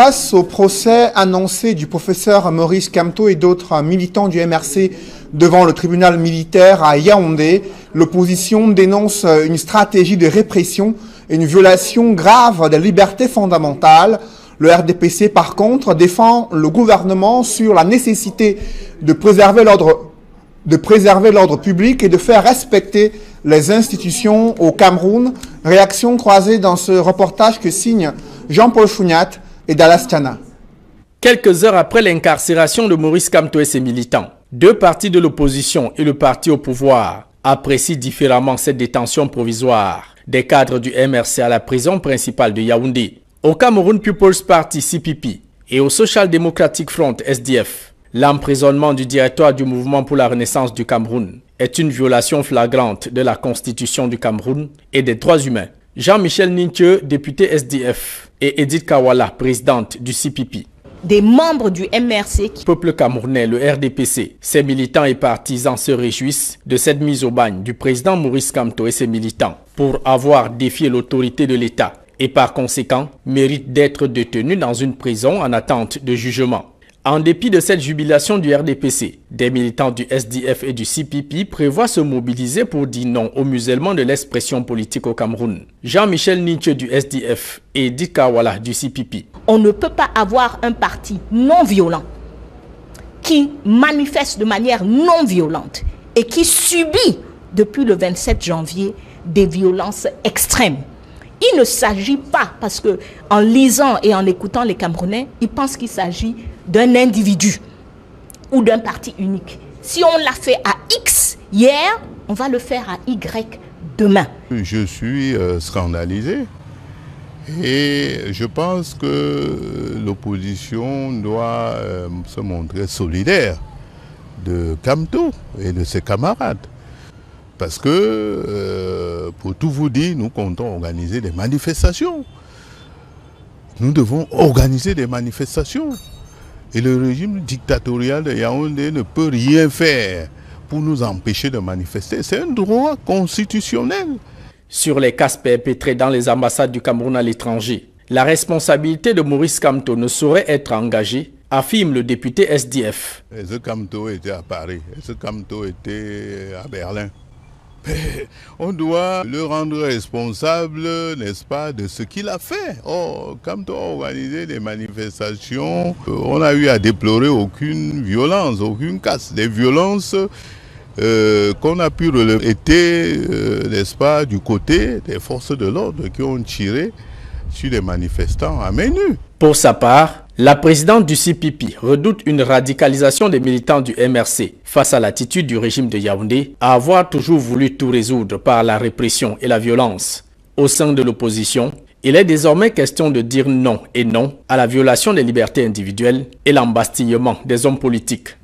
Face au procès annoncé du professeur Maurice Kamto et d'autres militants du MRC devant le tribunal militaire à Yaoundé, l'opposition dénonce une stratégie de répression et une violation grave des libertés fondamentales. Le RDPC, par contre, défend le gouvernement sur la nécessité de préserver l'ordre public et de faire respecter les institutions au Cameroun. Réaction croisée dans ce reportage que signe Jean-Paul Chouniat et Dallas Tiana. Quelques heures après l'incarcération de Maurice Kamto et ses militants, deux partis de l'opposition et le parti au pouvoir apprécient différemment cette détention provisoire des cadres du MRC à la prison principale de Yaoundé. Au Cameroun People's Party CPP et au Social Democratic Front SDF, l'emprisonnement du directeur du mouvement pour la renaissance du Cameroun est une violation flagrante de la Constitution du Cameroun et des droits humains. Jean-Michel Ninche, député SDF, et Edith Kawala, présidente du CPP. Des membres du MRC. Peuple camerounais, le RDPC, ses militants et partisans se réjouissent de cette mise au bagne du président Maurice Kamto et ses militants pour avoir défié l'autorité de l'État et par conséquent méritent d'être détenus dans une prison en attente de jugement. En dépit de cette jubilation du RDPC, des militants du SDF et du CPP prévoient se mobiliser pour dire non au musellement de l'expression politique au Cameroun. Jean-Michel Ninche du SDF et Edith Kawala du CPP. On ne peut pas avoir un parti non violent qui manifeste de manière non violente et qui subit depuis le 27 janvier des violences extrêmes. Il ne s'agit pas, parce que en lisant et en écoutant les Camerounais, ils pensent qu'il s'agit d'un individu ou d'un parti unique. Si on l'a fait à X hier, on va le faire à Y demain. Je suis scandalisé et je pense que l'opposition doit se montrer solidaire de Kamto et de ses camarades. Parce que, pour tout vous dire, nous comptons organiser des manifestations. Nous devons organiser des manifestations. Et le régime dictatorial de Yaoundé ne peut rien faire pour nous empêcher de manifester. C'est un droit constitutionnel. Sur les cas perpétrés dans les ambassades du Cameroun à l'étranger, la responsabilité de Maurice Kamto ne saurait être engagée, affirme le député SDF. Ce Kamto était à Paris, ce Kamto était à Berlin. Mais on doit le rendre responsable, n'est-ce pas, de ce qu'il a fait. Oh, quand on a organisé des manifestations, on n'a eu à déplorer aucune violence, aucune casse. Les violences qu'on a pu relever étaient, n'est-ce pas, du côté des forces de l'ordre qui ont tiré sur les manifestants à main nue. Pour sa part, la présidente du CPP redoute une radicalisation des militants du MRC face à l'attitude du régime de Yaoundé à avoir toujours voulu tout résoudre par la répression et la violence. Au sein de l'opposition, il est désormais question de dire non et non à la violation des libertés individuelles et l'embastillement des hommes politiques.